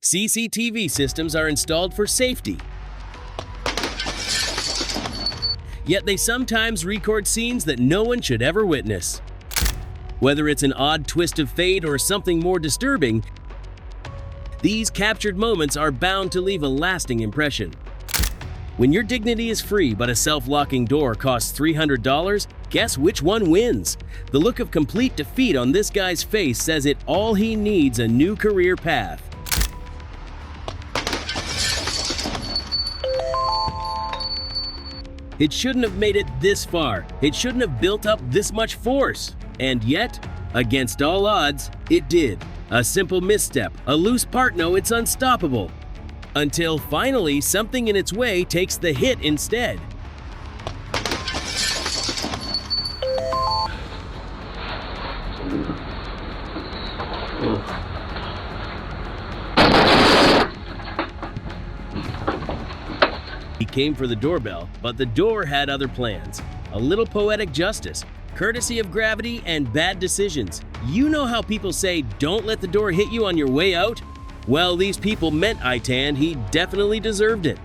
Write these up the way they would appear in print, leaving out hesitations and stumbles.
CCTV systems are installed for safety, yet they sometimes record scenes that no one should ever witness. Whether it's an odd twist of fate or something more disturbing, these captured moments are bound to leave a lasting impression. When your dignity is free but a self-locking door costs $300, guess which one wins? The look of complete defeat on this guy's face says it all. He needs a new career path. It shouldn't have made it this far. It shouldn't have built up this much force. And yet, against all odds, it did. A simple misstep, a loose part, no, it's unstoppable. Until finally, something in its way takes the hit instead. He came for the doorbell, but the door had other plans. A little poetic justice, courtesy of gravity, and bad decisions. You know how people say, don't let the door hit you on your way out? Well, these people meant Itan. He definitely deserved it.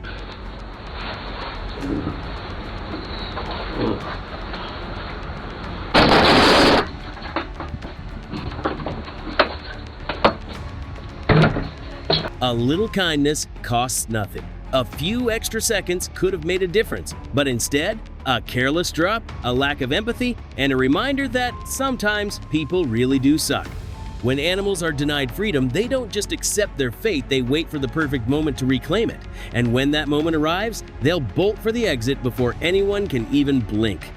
A little kindness costs nothing. A few extra seconds could have made a difference, but instead, a careless drop, a lack of empathy, and a reminder that sometimes people really do suck. When animals are denied freedom, they don't just accept their fate, they wait for the perfect moment to reclaim it. And when that moment arrives, they'll bolt for the exit before anyone can even blink.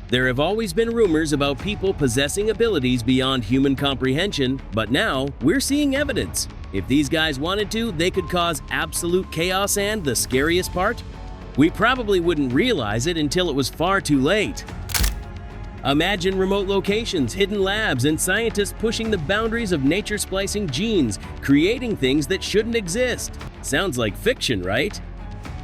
There have always been rumors about people possessing abilities beyond human comprehension, but now we're seeing evidence. If these guys wanted to, they could cause absolute chaos, and the scariest part? We probably wouldn't realize it until it was far too late. Imagine remote locations, hidden labs, and scientists pushing the boundaries of nature, splicing genes, creating things that shouldn't exist. Sounds like fiction, right?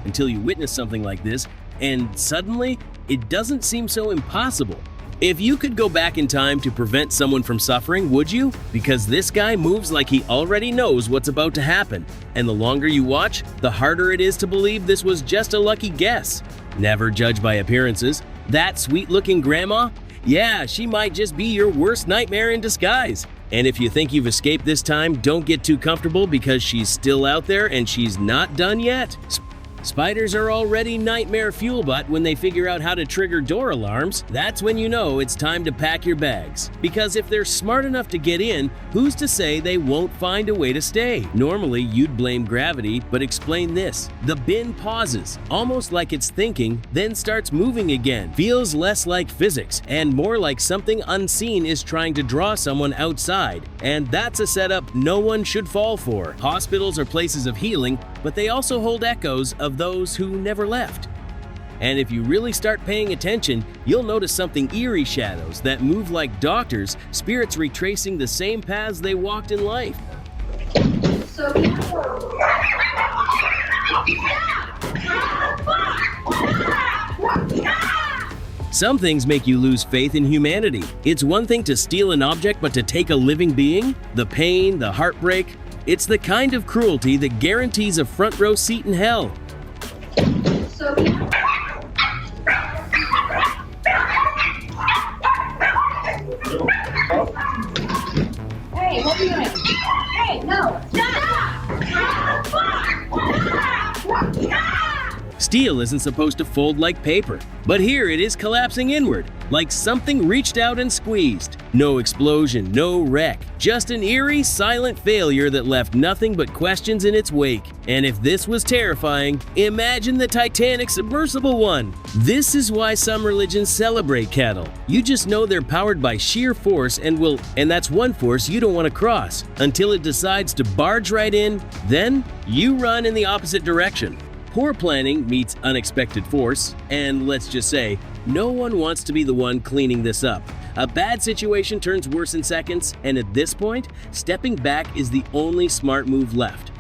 Until you witness something like this, and suddenly, it doesn't seem so impossible. If you could go back in time to prevent someone from suffering, would you? Because this guy moves like he already knows what's about to happen. And the longer you watch, the harder it is to believe this was just a lucky guess. Never judge by appearances. That sweet-looking grandma? Yeah, she might just be your worst nightmare in disguise. And if you think you've escaped this time, don't get too comfortable because she's still out there and she's not done yet. Spiders are already nightmare fuel, but when they figure out how to trigger door alarms, that's when you know it's time to pack your bags. Because if they're smart enough to get in, who's to say they won't find a way to stay? Normally, you'd blame gravity, but explain this. The bin pauses, almost like it's thinking, then starts moving again. Feels less like physics and more like something unseen is trying to draw someone outside. And that's a setup no one should fall for. Hospitals are places of healing, but they also hold echoes of those who never left. And if you really start paying attention, you'll notice something eerie: shadows that move like doctors, spirits retracing the same paths they walked in life. Some things make you lose faith in humanity. It's one thing to steal an object, but to take a living being? The pain, the heartbreak, it's the kind of cruelty that guarantees a front row seat in hell. Hey, what are you doing? Hey, no, stop! Steel isn't supposed to fold like paper, but here it is collapsing inward, like something reached out and squeezed. No explosion, no wreck, just an eerie, silent failure that left nothing but questions in its wake. And if this was terrifying, imagine the Titanic submersible one. This is why some religions celebrate cattle. You just know they're powered by sheer force and that's one force you don't want to cross. Until it decides to barge right in, then you run in the opposite direction. Poor planning meets unexpected force, and let's just say, no one wants to be the one cleaning this up. A bad situation turns worse in seconds, and at this point, stepping back is the only smart move left.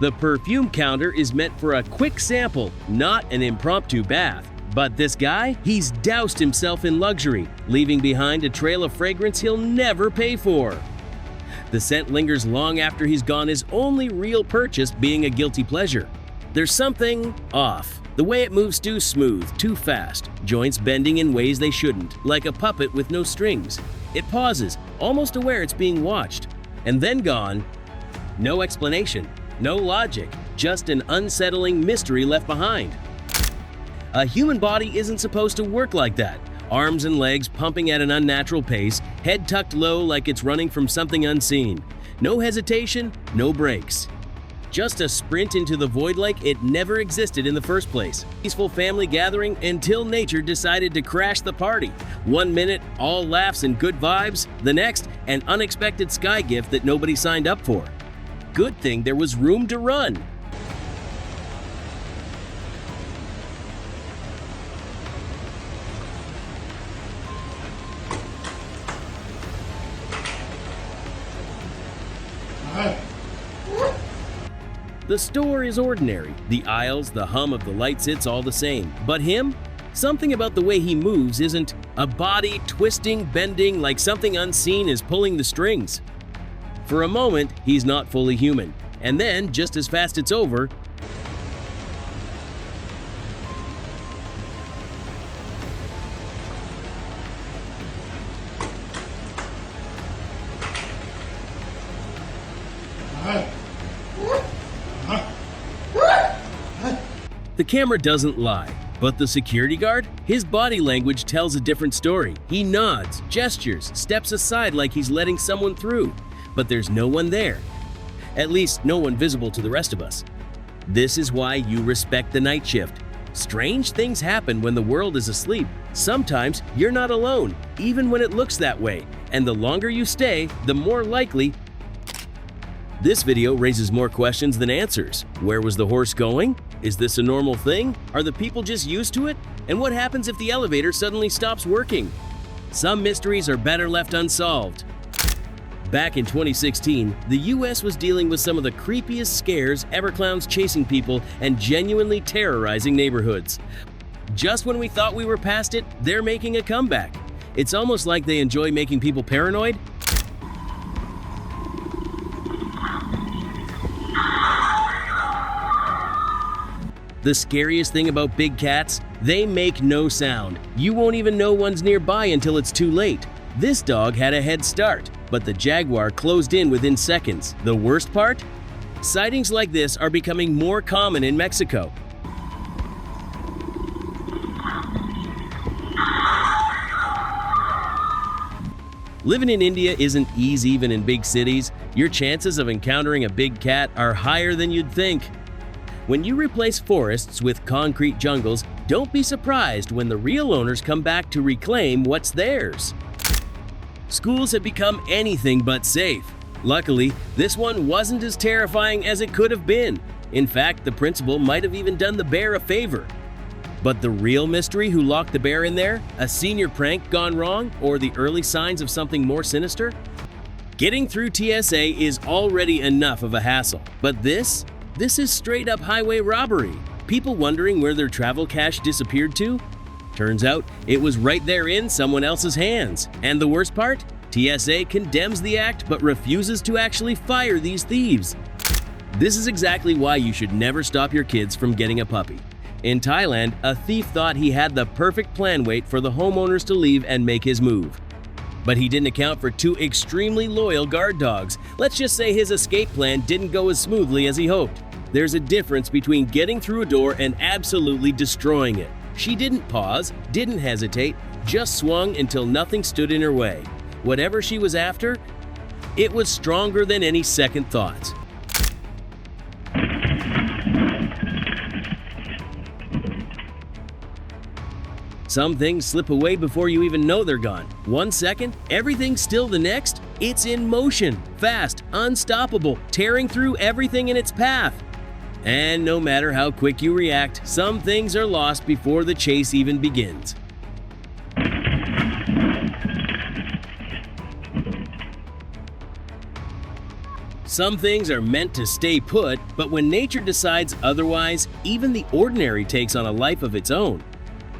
The perfume counter is meant for a quick sample, not an impromptu bath. But this guy, he's doused himself in luxury, leaving behind a trail of fragrance he'll never pay for. The scent lingers long after he's gone, his only real purchase being a guilty pleasure. There's something off. The way it moves too smooth, too fast, joints bending in ways they shouldn't, like a puppet with no strings. It pauses, almost aware it's being watched, and then gone. No explanation, no logic, just an unsettling mystery left behind. A human body isn't supposed to work like that. Arms and legs pumping at an unnatural pace, head tucked low like it's running from something unseen. No hesitation, no brakes. Just a sprint into the void like it never existed in the first place. Peaceful family gathering until nature decided to crash the party. 1 minute, all laughs and good vibes. The next, an unexpected sky gift that nobody signed up for. Good thing there was room to run. The store is ordinary. The aisles, the hum of the lights, it's all the same. But him? Something about the way he moves isn't. A body twisting, bending, like something unseen is pulling the strings. For a moment, he's not fully human. And then, just as fast it's over, the camera doesn't lie, but the security guard? His body language tells a different story. He nods, gestures, steps aside like he's letting someone through, but there's no one there. At least no one visible to the rest of us. This is why you respect the night shift. Strange things happen when the world is asleep. Sometimes you're not alone, even when it looks that way, and the longer you stay, the more likely. This video raises more questions than answers. Where was the horse going? Is this a normal thing? Are the people just used to it? And what happens if the elevator suddenly stops working? Some mysteries are better left unsolved. Back in 2016, the US was dealing with some of the creepiest scares ever, clowns chasing people and genuinely terrorizing neighborhoods. Just when we thought we were past it, they're making a comeback. It's almost like they enjoy making people paranoid. The scariest thing about big cats? They make no sound. You won't even know one's nearby until it's too late. This dog had a head start, but the jaguar closed in within seconds. The worst part? Sightings like this are becoming more common in Mexico. Living in India isn't easy even in big cities. Your chances of encountering a big cat are higher than you'd think. When you replace forests with concrete jungles, don't be surprised when the real owners come back to reclaim what's theirs. Schools have become anything but safe. Luckily, this one wasn't as terrifying as it could have been. In fact, the principal might have even done the bear a favor. But the real mystery who locked the bear in there? A senior prank gone wrong? Or the early signs of something more sinister? Getting through TSA is already enough of a hassle. But this is straight up highway robbery. People wondering where their travel cash disappeared to? Turns out it was right there in someone else's hands. And the worst part? TSA condemns the act but refuses to actually fire these thieves. This is exactly why you should never stop your kids from getting a puppy. In Thailand, a thief thought he had the perfect plan wait for the homeowners to leave and make his move. But he didn't account for two extremely loyal guard dogs. Let's just say his escape plan didn't go as smoothly as he hoped. There's a difference between getting through a door and absolutely destroying it. She didn't pause, didn't hesitate, just swung until nothing stood in her way. Whatever she was after, it was stronger than any second thoughts. Some things slip away before you even know they're gone. 1 second, everything's still the next. It's in motion, fast, unstoppable, tearing through everything in its path. And no matter how quick you react, some things are lost before the chase even begins. Some things are meant to stay put, but when nature decides otherwise, even the ordinary takes on a life of its own.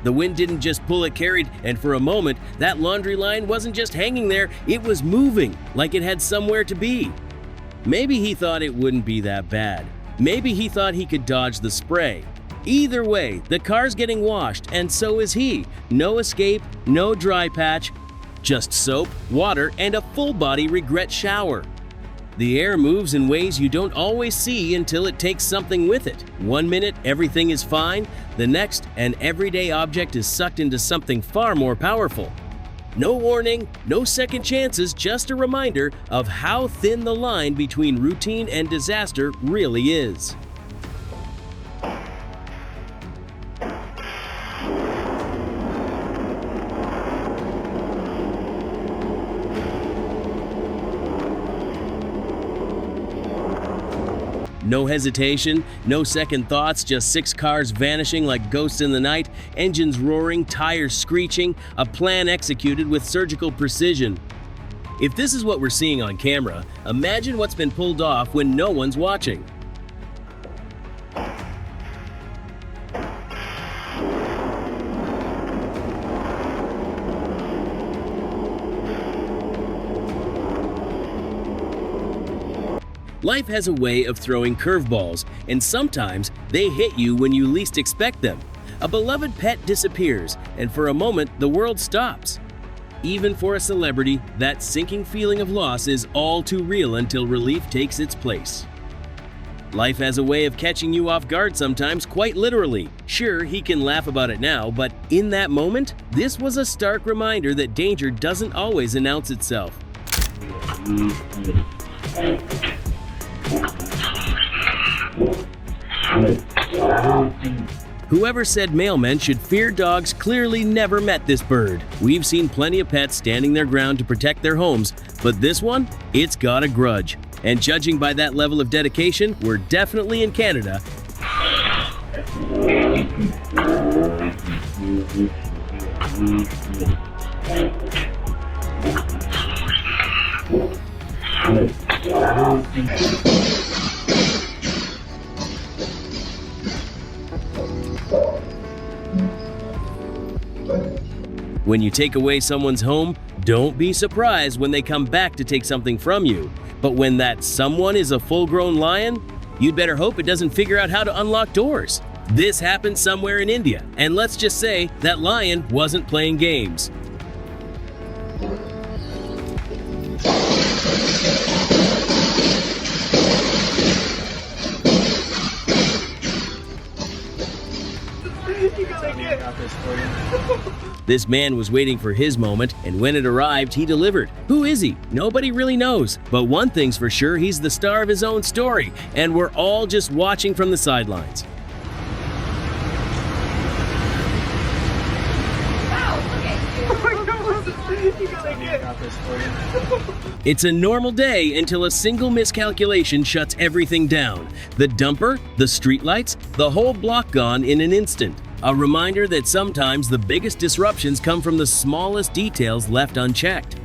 The wind didn't just pull it carried, and for a moment, that laundry line wasn't just hanging there, it was moving, like it had somewhere to be. Maybe he thought it wouldn't be that bad. Maybe he thought he could dodge the spray. Either way, the car's getting washed, and so is he. No escape, no dry patch, just soap, water, and a full-body regret shower. The air moves in ways you don't always see until it takes something with it. One minute, everything is fine. The next, an everyday object is sucked into something far more powerful. No warning, no second chances, just a reminder of how thin the line between routine and disaster really is. No hesitation, no second thoughts, just 6 cars vanishing like ghosts in the night, engines roaring, tires screeching, a plan executed with surgical precision. If this is what we're seeing on camera, imagine what's been pulled off when no one's watching. Life has a way of throwing curveballs, and sometimes they hit you when you least expect them. A beloved pet disappears, and for a moment, the world stops. Even for a celebrity, that sinking feeling of loss is all too real until relief takes its place. Life has a way of catching you off guard sometimes, quite literally. Sure, he can laugh about it now, but in that moment, this was a stark reminder that danger doesn't always announce itself. Whoever said mailmen should fear dogs clearly never met this bird. We've seen plenty of pets standing their ground to protect their homes, but this one, it's got a grudge. And judging by that level of dedication, we're definitely in Canada. When you take away someone's home, don't be surprised when they come back to take something from you. But when that someone is a full-grown lion, you'd better hope it doesn't figure out how to unlock doors. This happened somewhere in India, and let's just say that lion wasn't playing games. This man was waiting for his moment, and when it arrived, he delivered. Who is he? Nobody really knows. But one thing's for sure, he's the star of his own story, and we're all just watching from the sidelines. It's a normal day until a single miscalculation shuts everything down. The dumper, the streetlights, the whole block gone in an instant. A reminder that sometimes the biggest disruptions come from the smallest details left unchecked.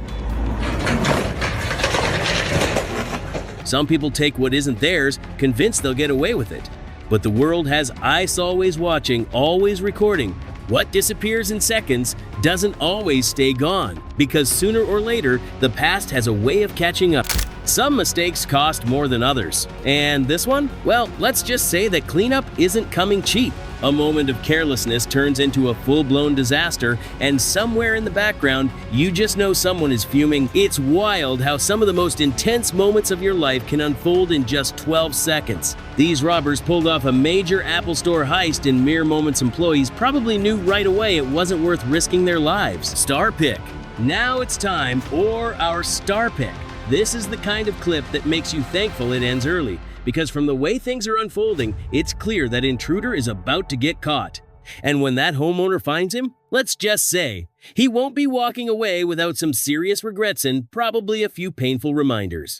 Some people take what isn't theirs, convinced they'll get away with it. But the world has eyes always watching, always recording. What disappears in seconds doesn't always stay gone, because sooner or later, the past has a way of catching up. Some mistakes cost more than others. And this one? Well, let's just say that cleanup isn't coming cheap. A moment of carelessness turns into a full-blown disaster, and somewhere in the background, you just know someone is fuming. It's wild how some of the most intense moments of your life can unfold in just 12 seconds. These robbers pulled off a major Apple Store heist, and mere moments employees probably knew right away it wasn't worth risking their lives. Star Pick. Now it's time for our Star Pick. This is the kind of clip that makes you thankful it ends early, because from the way things are unfolding, it's clear that intruder is about to get caught. And when that homeowner finds him, let's just say, he won't be walking away without some serious regrets and probably a few painful reminders.